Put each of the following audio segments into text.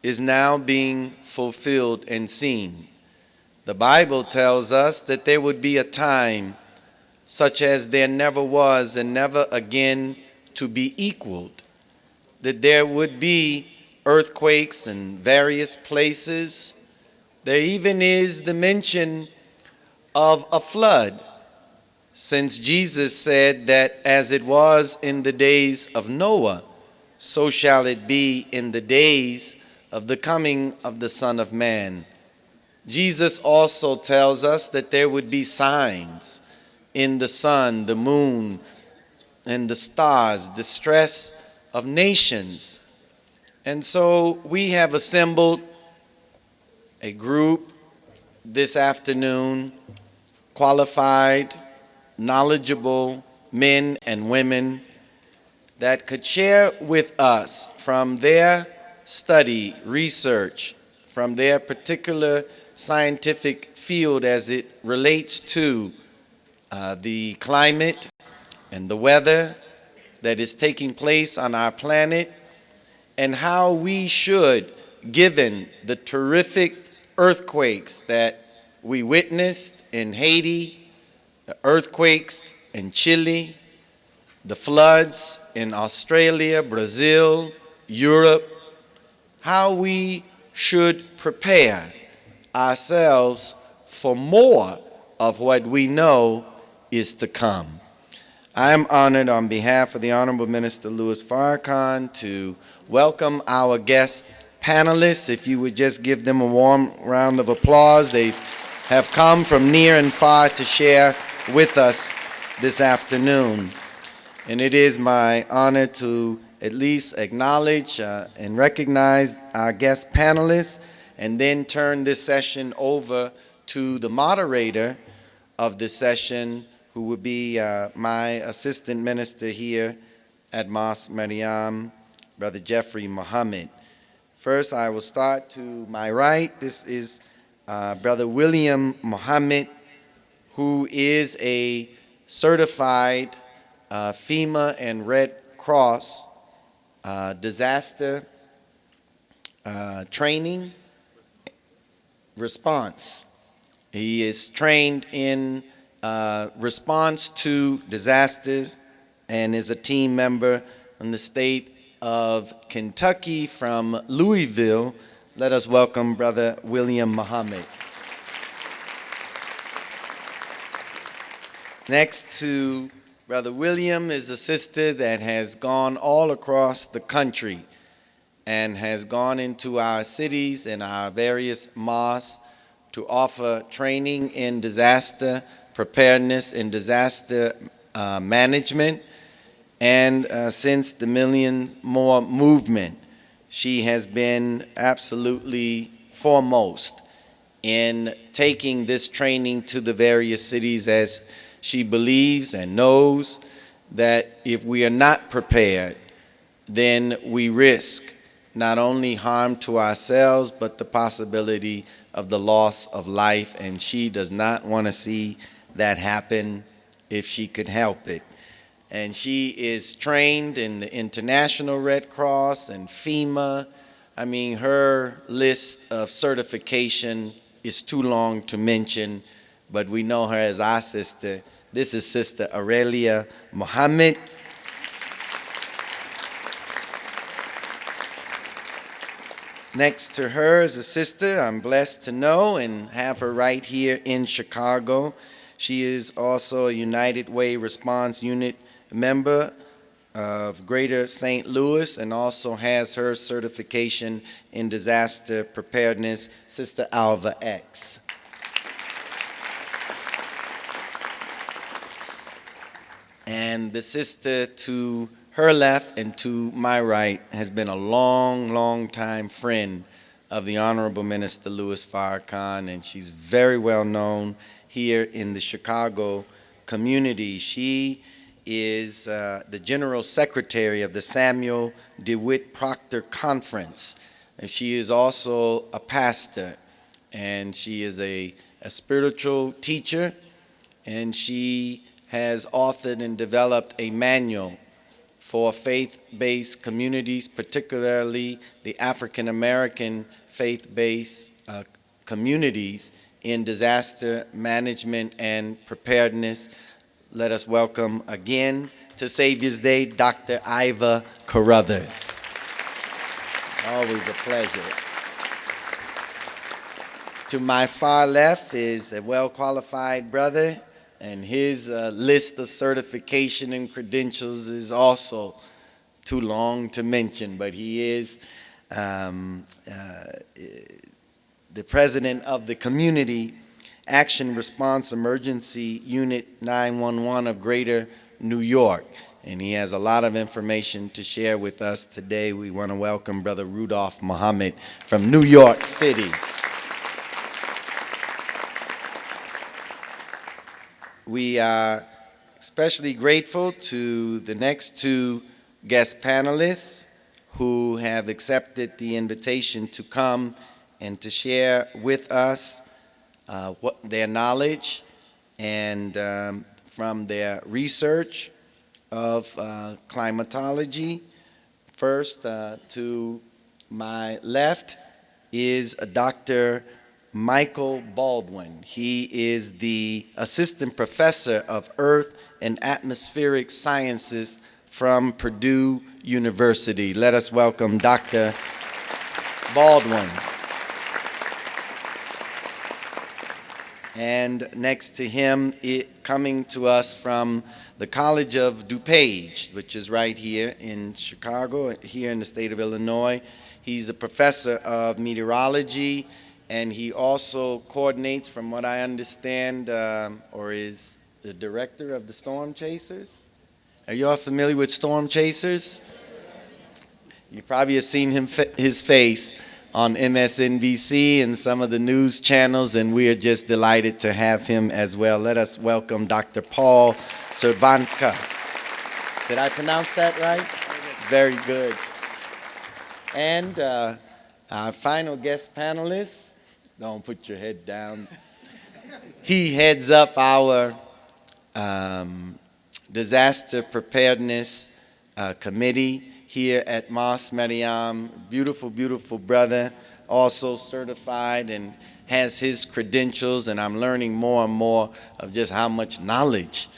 is now being fulfilled and seen. The Bible tells us that there would be a time such as there never was and never again to be equaled, that there would be earthquakes in various places. There even is the mention of a flood, since Jesus said that as it was in the days of Noah, so shall it be in the days of the coming of the Son of Man. Jesus also tells us that there would be signs in the sun, the moon, and the stars, distress of nations. And so we have assembled a group this afternoon, qualified, knowledgeable men and women that could share with us from their study, research, from their particular scientific field as it relates to the climate and the weather that is taking place on our planet, and how we should, given the terrific earthquakes that we witnessed in Haiti, the earthquakes in Chile, the floods in Australia, Brazil, Europe, how we should prepare ourselves for more of what we know is to come. I am honored on behalf of the Honorable Minister Louis Farrakhan to welcome our guest panelists. If you would just give them a warm round of applause. They have come from near and far to share with us this afternoon. And it is my honor to at least acknowledge and recognize our guest panelists, and then turn this session over to the moderator of this session, who would be my assistant minister here at Mosque Mariam, Brother Jeffrey Muhammad. First, I will start to my right. This is Brother William Muhammad, who is a certified FEMA and Red Cross disaster training response. He is trained in response to disasters and is a team member in the state of Kentucky from Louisville. Let us welcome Brother William Muhammad. Next to Brother William is a sister that has gone all across the country and has gone into our cities and our various mosques to offer training in disaster preparedness and disaster management. And since the Millions More movement, she has been absolutely foremost in taking this training to the various cities, as she believes and knows that if we are not prepared, then we risk not only harm to ourselves, but the possibility of the loss of life. And she does not want to see that happen if she could help it. And she is trained in the International Red Cross and FEMA. I mean, her list of certification is too long to mention, but we know her as our sister. This is Sister Aurelia Muhammad. Next to her is a sister I'm blessed to know and have her right here in Chicago. She is also a United Way Response Unit member of Greater St. Louis and also has her certification in disaster preparedness, Sister Alva X. And the sister to her left and to my right has been a long, long time friend of the Honorable Minister Louis Farrakhan, and she's very well known here in the Chicago community. She is the General Secretary of the Samuel DeWitt Proctor Conference. And she is also a pastor, and she is a spiritual teacher, and she has authored and developed a manual for faith-based communities, particularly the African American faith-based communities in disaster management and preparedness. Let us welcome again to Savior's Day, Dr. Iva Carruthers. Always a pleasure. To my far left is a well-qualified brother, and his list of certification and credentials is also too long to mention, but he is the president of the Community Action Response Emergency Unit 911 of Greater New York, and he has a lot of information to share with us today. We want to welcome Brother Rudolph Muhammad from New York City. We are especially grateful to the next two guest panelists who have accepted the invitation to come and to share with us their knowledge and from their research of climatology. First, to my left is Dr. Michael Baldwin. He is the Assistant Professor of Earth and Atmospheric Sciences from Purdue University. Let us welcome Dr. Baldwin. And next to him, coming to us from the College of DuPage, which is right here in Chicago, here in the state of Illinois. He's a professor of meteorology, and he also coordinates, from what I understand, or is the director of the Storm Chasers. Are you all familiar with Storm Chasers? You probably have seen his face on MSNBC and some of the news channels, and we are just delighted to have him as well. Let us welcome Dr. Paul Cervanka. Did I pronounce that right? Very good. And our final guest panelist, don't put your head down. He heads up our disaster preparedness committee here at Mos Mariam. Beautiful, beautiful brother, also certified and has his credentials, and I'm learning more and more of just how much knowledge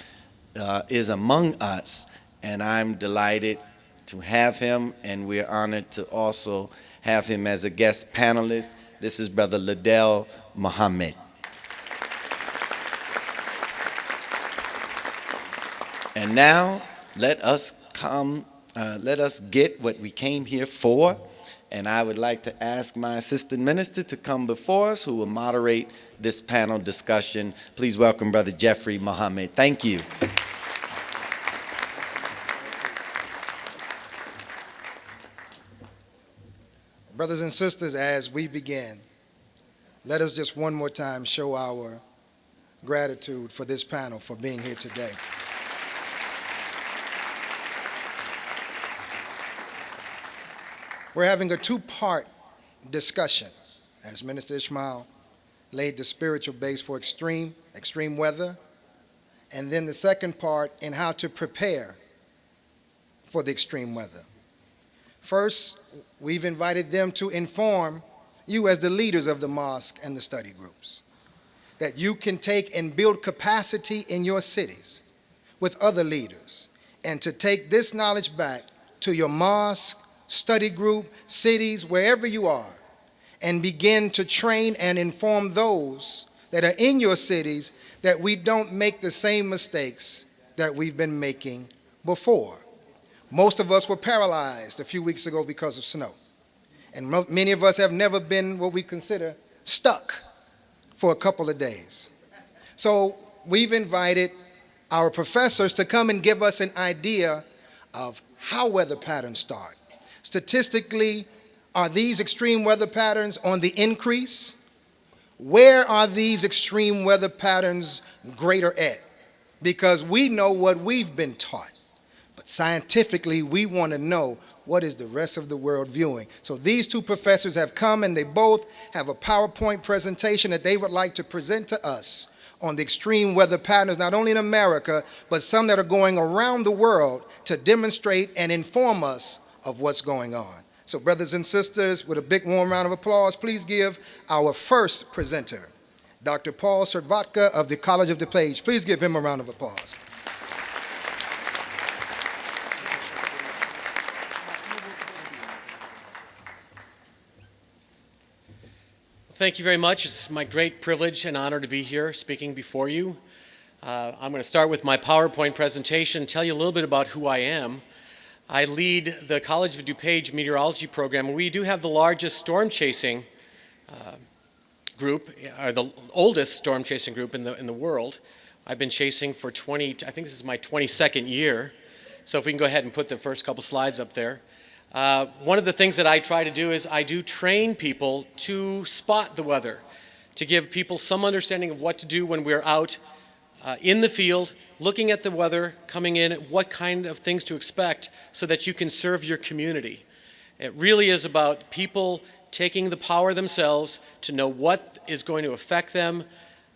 is among us, and I'm delighted to have him, and we're honored to also have him as a guest panelist. This is Brother Liddell Muhammad. And now, let us get what we came here for. And I would like to ask my assistant minister to come before us, who will moderate this panel discussion. Please welcome Brother Jeffrey Muhammad. Thank you. Brothers and sisters, as we begin, let us just one more time show our gratitude for this panel for being here today. We're having a two-part discussion, as Minister Ishmael laid the spiritual base for extreme weather, and then the second part in how to prepare for the extreme weather. First, we've invited them to inform you as the leaders of the mosque and the study groups that you can take and build capacity in your cities with other leaders, and to take this knowledge back to your mosque, study group, cities, wherever you are, and begin to train and inform those that are in your cities that we don't make the same mistakes that we've been making before. Most of us were paralyzed a few weeks ago because of snow. And many of us have never been what we consider stuck for a couple of days. So we've invited our professors to come and give us an idea of how weather patterns start. Statistically, are these extreme weather patterns on the increase? Where are these extreme weather patterns greater at? Because we know what we've been taught. But scientifically, we want to know what is the rest of the world viewing. So these two professors have come, and they both have a PowerPoint presentation that they would like to present to us on the extreme weather patterns, not only in America, but some that are going around the world to demonstrate and inform us of what's going on. So brothers and sisters, with a big warm round of applause, please give our first presenter, Dr. Paul Servatka of the College of DuPage. Please give him a round of applause. Thank you very much. It's my great privilege and honor to be here speaking before you. I'm going to start with my PowerPoint presentation, tell you a little bit about who I am. I lead the College of DuPage meteorology program. We do have the largest storm chasing group, or the oldest storm chasing group in the world. I've been chasing for I think this is my 22nd year. So if we can go ahead and put the first couple slides up there. One of the things that I try to do is I do train people to spot the weather, to give people some understanding of what to do when we're out in the field, looking at the weather, coming in, what kind of things to expect so that you can serve your community. It really is about people taking the power themselves to know what is going to affect them,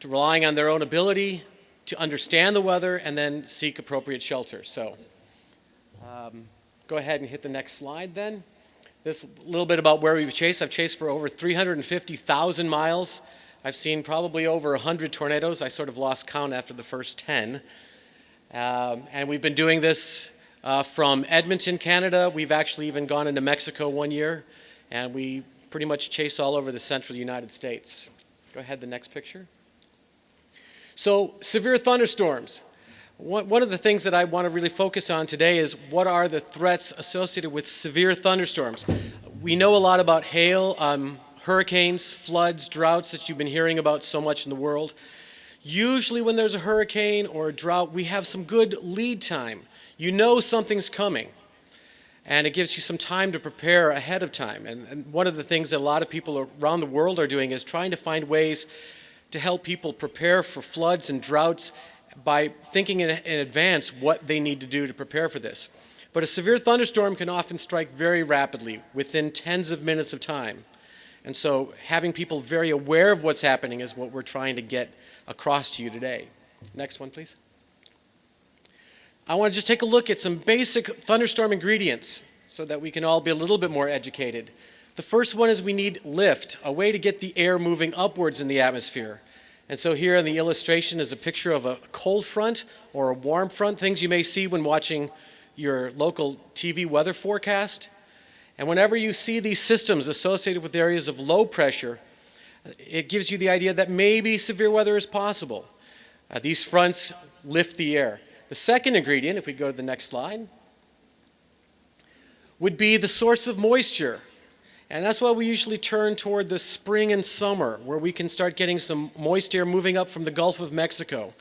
to relying on their own ability to understand the weather and then seek appropriate shelter. So. Go ahead and hit the next slide then. This a little bit about where we've chased. I've chased for over 350,000 miles. I've seen probably over 100 tornadoes. I sort of lost count after the first 10. And we've been doing this from Edmonton, Canada. We've actually even gone into Mexico one year. And we pretty much chase all over the central United States. Go ahead, the next picture. So, severe thunderstorms. One of the things that I want to really focus on today is what are the threats associated with severe thunderstorms. We know a lot about hail, hurricanes, floods, droughts that you've been hearing about so much in the world. Usually when there's a hurricane or a drought, we have some good lead time. You know something's coming, and it gives you some time to prepare ahead of time. And one of the things that a lot of people around the world are doing is trying to find ways to help people prepare for floods and droughts by thinking in advance what they need to do to prepare for this. But a severe thunderstorm can often strike very rapidly, within tens of minutes of time. And so having people very aware of what's happening is what we're trying to get across to you today. Next one, please. I want to just take a look at some basic thunderstorm ingredients so that we can all be a little bit more educated. The first one is we need lift, a way to get the air moving upwards in the atmosphere. And so here in the illustration is a picture of a cold front or a warm front, things you may see when watching your local TV weather forecast. And whenever you see these systems associated with areas of low pressure, it gives you the idea that maybe severe weather is possible. These fronts lift the air. The second ingredient, if we go to the next slide, would be the source of moisture. And that's why we usually turn toward the spring and summer, where we can start getting some moist air moving up from the Gulf of Mexico.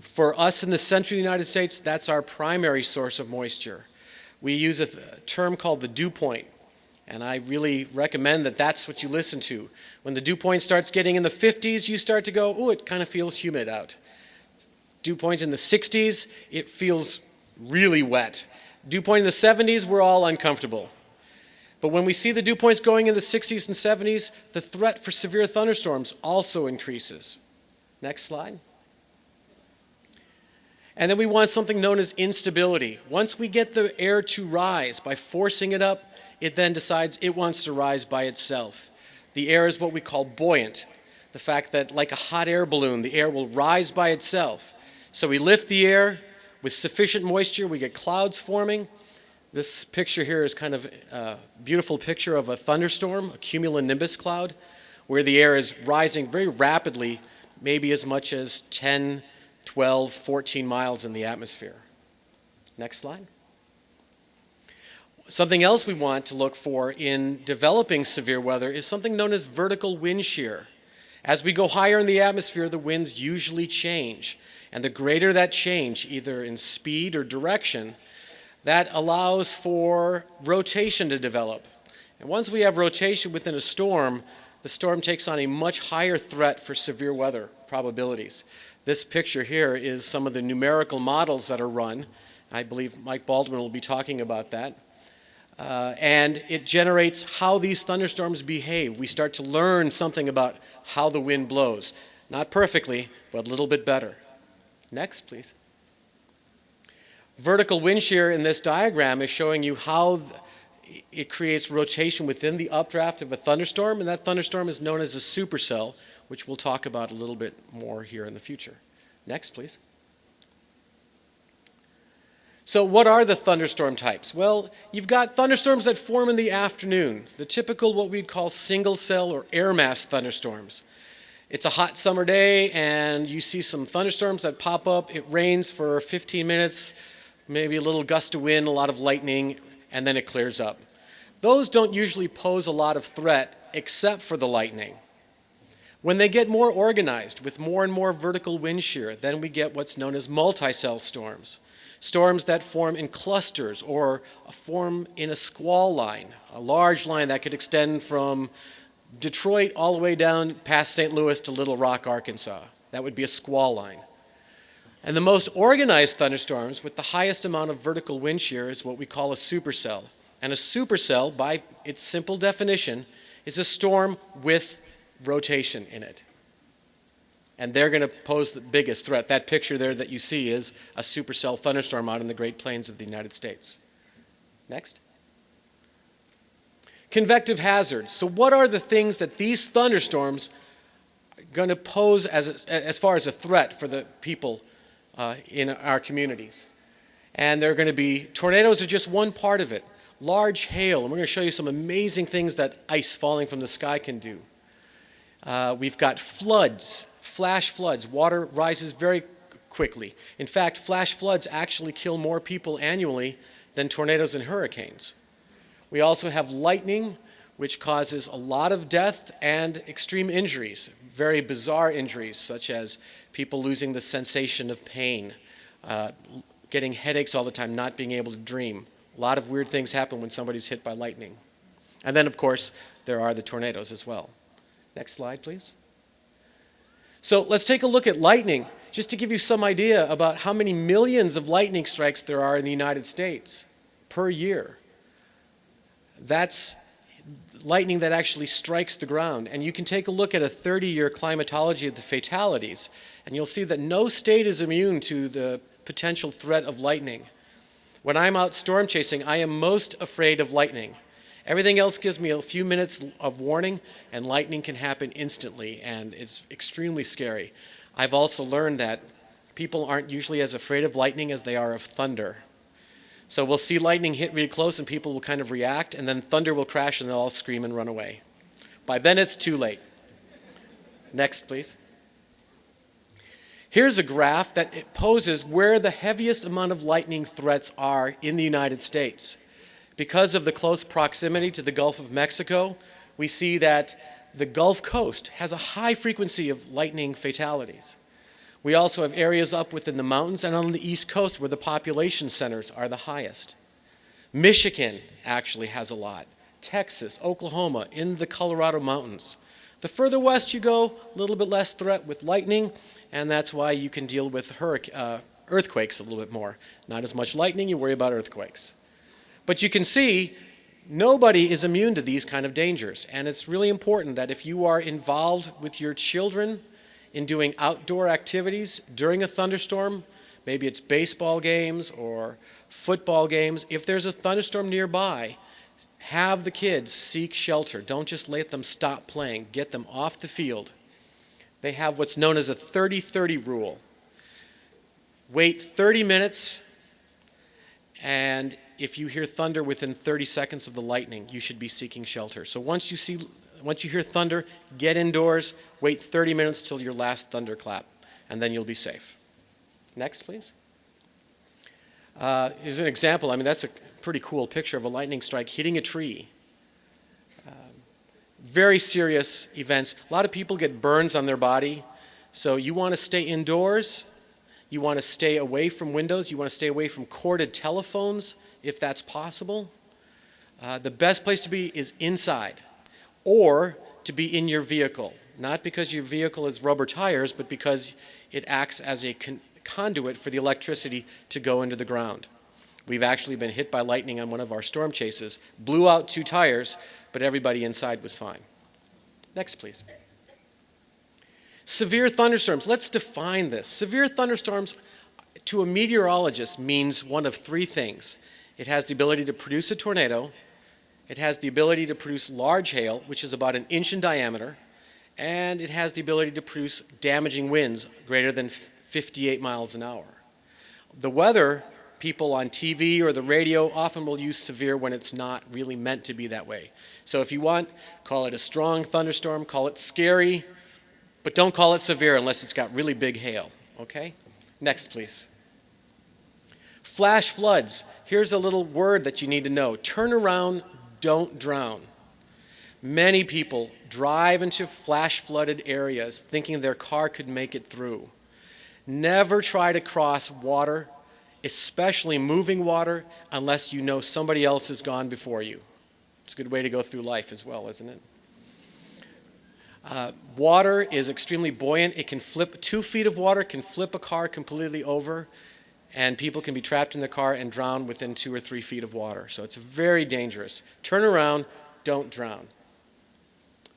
For us in the central United States, that's our primary source of moisture. We use a term called the dew point, and I really recommend that that's what you listen to. When the dew point starts getting in the 50s, you start to go, oh, it kind of feels humid out. Dew point in the 60s, it feels really wet. Dew point in the 70s, we're all uncomfortable. But when we see the dew points going in the 60s and 70s, the threat for severe thunderstorms also increases. Next slide. And then we want something known as instability. Once we get the air to rise by forcing it up, it then decides it wants to rise by itself. The air is what we call buoyant. The fact that like a hot air balloon, the air will rise by itself. So we lift the air with sufficient moisture, we get clouds forming. This picture here is kind of a beautiful picture of a thunderstorm, a cumulonimbus cloud, where the air is rising very rapidly, maybe as much as 10, 12, 14 miles in the atmosphere. Next slide. Something else we want to look for in developing severe weather is something known as vertical wind shear. As we go higher in the atmosphere, the winds usually change. And the greater that change, either in speed or direction, that allows for rotation to develop. And once we have rotation within a storm, the storm takes on a much higher threat for severe weather probabilities. This picture here is some of the numerical models that are run. I believe Mike Baldwin will be talking about that. And it generates how these thunderstorms behave. We start to learn something about how the wind blows. Not perfectly, but a little bit better. Next, please. Vertical wind shear in this diagram is showing you how it creates rotation within the updraft of a thunderstorm, and that thunderstorm is known as a supercell, which we'll talk about a little bit more here in the future. Next, please. So what are the thunderstorm types? Well, you've got thunderstorms that form in the afternoon, the typical what we'd call single cell or air mass thunderstorms. It's a hot summer day and you see some thunderstorms that pop up. It rains for 15 minutes, maybe a little gust of wind, a lot of lightning, and then it clears up. Those don't usually pose a lot of threat except for the lightning. When they get more organized with more and more vertical wind shear, then we get what's known as multi-cell storms. Storms that form in clusters or form in a squall line, a large line that could extend from Detroit all the way down past St. Louis to Little Rock, Arkansas. That would be a squall line. And the most organized thunderstorms with the highest amount of vertical wind shear is what we call a supercell. And a supercell, by its simple definition, is a storm with rotation in it. And they're going to pose the biggest threat. That picture there that you see is a supercell thunderstorm out in the Great Plains of the United States. Next. Convective hazards. So what are the things that these thunderstorms are going to pose as far as a threat for the people in our communities? And they're going to be, tornadoes are just one part of it. Large hail, and we're going to show you some amazing things that ice falling from the sky can do. We've got floods, flash floods. Water rises very quickly. In fact, flash floods actually kill more people annually than tornadoes and hurricanes. We also have lightning, which causes a lot of death and extreme injuries, very bizarre injuries, such as people losing the sensation of pain, getting headaches all the time, not being able to dream. A lot of weird things happen when somebody's hit by lightning. And then, of course, there are the tornadoes as well. Next slide, please. So let's take a look at lightning, just to give you some idea about how many millions of lightning strikes there are in the United States per year. That's lightning that actually strikes the ground. And you can take a look at a 30-year climatology of the fatalities, and you'll see that no state is immune to the potential threat of lightning. When I'm out storm chasing, I am most afraid of lightning. Everything else gives me a few minutes of warning, and lightning can happen instantly, and it's extremely scary. I've also learned that people aren't usually as afraid of lightning as they are of thunder. So we'll see lightning hit really close, and people will kind of react, and then thunder will crash, and they'll all scream and run away. By then, it's too late. Next, please. Here's a graph that it poses where the heaviest amount of lightning threats are in the United States. Because of the close proximity to the Gulf of Mexico, we see that the Gulf Coast has a high frequency of lightning fatalities. We also have areas up within the mountains and on the East Coast where the population centers are the highest. Michigan actually has a lot. Texas, Oklahoma, in the Colorado mountains. The further west you go, a little bit less threat with lightning, and that's why you can deal with earthquakes a little bit more. Not as much lightning, you worry about earthquakes. But you can see nobody is immune to these kind of dangers, and it's really important that if you are involved with your children in doing outdoor activities during a thunderstorm, maybe it's baseball games or football games, if there's a thunderstorm nearby, have the kids seek shelter. Don't just let them stop playing. Get them off the field. They have what's known as a 30-30 rule. Wait 30 minutes, and if you hear thunder within 30 seconds of the lightning, you should be seeking shelter. So once you hear thunder, get indoors, wait 30 minutes till your last thunderclap, and then you'll be safe. Next, please. Here's an example. I mean, that's a pretty cool picture of a lightning strike hitting a tree. Very serious events. A lot of people get burns on their body, so you want to stay indoors. You want to stay away from windows. You want to stay away from corded telephones, if that's possible. The best place to be is inside, or to be in your vehicle. Not because your vehicle is rubber tires, but because it acts as a conduit for the electricity to go into the ground. We've actually been hit by lightning on one of our storm chases, blew out 2 tires, but everybody inside was fine. Next, please. Severe thunderstorms. Let's define this. Severe thunderstorms to a meteorologist means one of three things. It has the ability to produce a tornado. It has the ability to produce large hail, which is about 1 inch in diameter. And it has the ability to produce damaging winds greater than 58 miles an hour. The weather people on TV or the radio often will use severe when it's not really meant to be that way. So if you want, call it a strong thunderstorm, call it scary, but don't call it severe unless it's got really big hail, okay? Next, please. Flash floods. Here's a little word that you need to know. Turn around, don't drown. Many people drive into flash flooded areas thinking their car could make it through. Never try to cross water, especially moving water, unless you know somebody else has gone before you. It's a good way to go through life as well, isn't it? Water is extremely buoyant. It can flip, 2 feet of water can flip a car completely over, and people can be trapped in their car and drown within 2 or 3 feet of water. So it's very dangerous. Turn around, don't drown.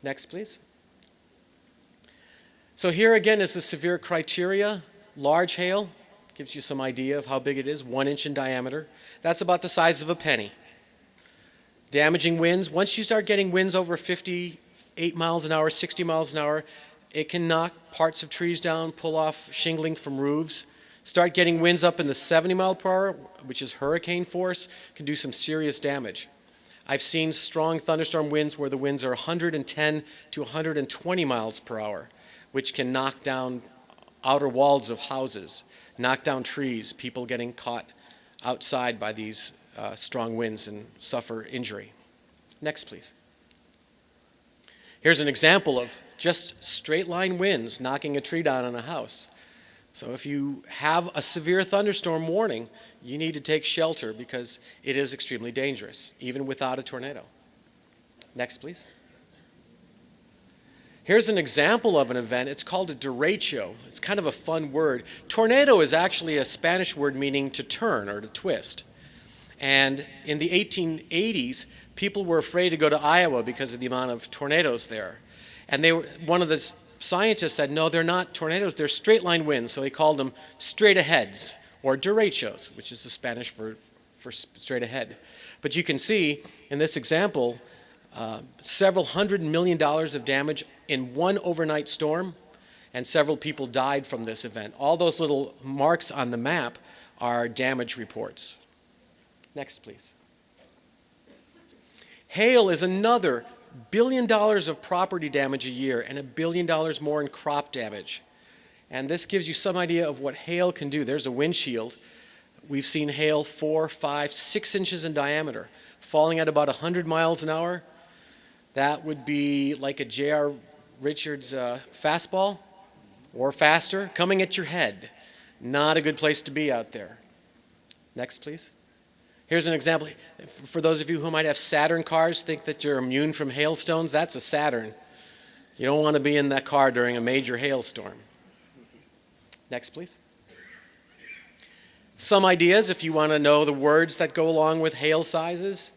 Next, please. So here again is the severe criteria. Large hail gives you some idea of how big it is, 1 inch in diameter. That's about the size of a penny. Damaging winds. Once you start getting winds over 58 miles an hour, 60 miles an hour, it can knock parts of trees down, pull off shingling from roofs. Start getting winds up in the 70 mile per hour, which is hurricane force, can do some serious damage. I've seen strong thunderstorm winds where the winds are 110 to 120 miles per hour, which can knock down outer walls of houses, knock down trees, people getting caught outside by these strong winds and suffer injury. Next, please. Here's an example of just straight line winds knocking a tree down on a house. So if you have a severe thunderstorm warning, you need to take shelter because it is extremely dangerous, even without a tornado. Next, please. Here's an example of an event. It's called a derecho. It's kind of a fun word. Tornado is actually a Spanish word meaning to turn or to twist. And in the 1880s, people were afraid to go to Iowa because of the amount of tornadoes there. And one of the scientists said, no, they're not tornadoes, they're straight line winds. So he called them straight aheads or derechos, which is the Spanish for straight ahead. But you can see in this example, several $100 million of damage in one overnight storm, and several people died from this event. All those little marks on the map are damage reports. Next, please. Hail is another $1 billion of property damage a year and $1 billion more in crop damage. And this gives you some idea of what hail can do. There's a windshield. We've seen hail 4, 5, 6 inches in diameter, falling at about 100 miles an hour. That would be like a J.R. Richards fastball or faster coming at your head. Not a good place to be out there. Next, please. Here's an example. For those of you who might have Saturn cars, think that you're immune from hailstones. That's a Saturn. You don't want to be in that car during a major hailstorm. Next, please. Some ideas if you want to know the words that go along with hail sizes.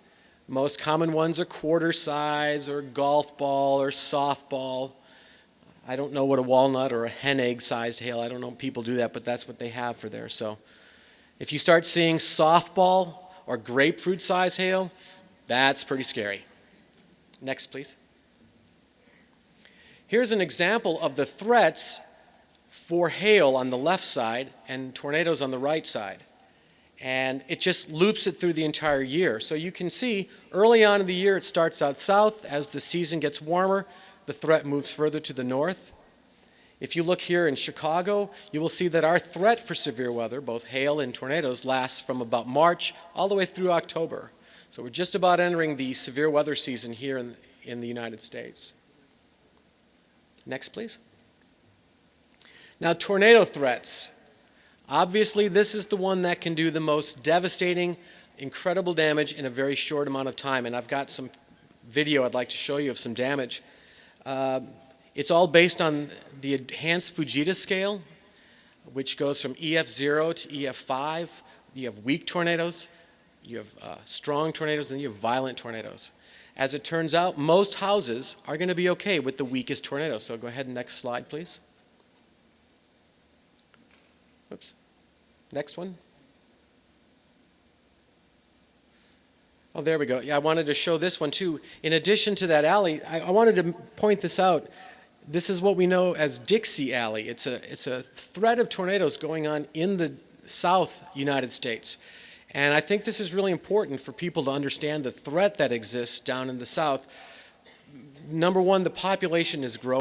Most common ones are quarter size or golf ball or softball. I don't know what a walnut or a hen egg sized hail, I don't know if people do that, but that's what they have for there. So if you start seeing softball or grapefruit size hail, that's pretty scary. Next, please. Here's an example of the threats for hail on the left side and tornadoes on the right side. And it just loops it through the entire year. So you can see early on in the year it starts out south. As the season gets warmer, the threat moves further to the north. If you look here in Chicago, you will see that our threat for severe weather, both hail and tornadoes, lasts from about March all the way through October. So we're just about entering the severe weather season here in the United States. Next, please. Now, tornado threats. Obviously, this is the one that can do the most devastating, incredible damage in a very short amount of time. And I've got some video I'd like to show you of some damage. It's all based on the enhanced Fujita scale, which goes from EF0 to EF5. You have weak tornadoes, you have strong tornadoes, and you have violent tornadoes. As it turns out, most houses are going to be okay with the weakest tornado. So go ahead and next slide, please. Oops. Next one. Oh, there we go. Yeah, I wanted to show this one too. In addition to that alley, I wanted to point this out. This is what we know as Dixie Alley. It's a thread of tornadoes going on in the South United States. And I think this is really important for people to understand the threat that exists down in the South. Number one, the population is growing.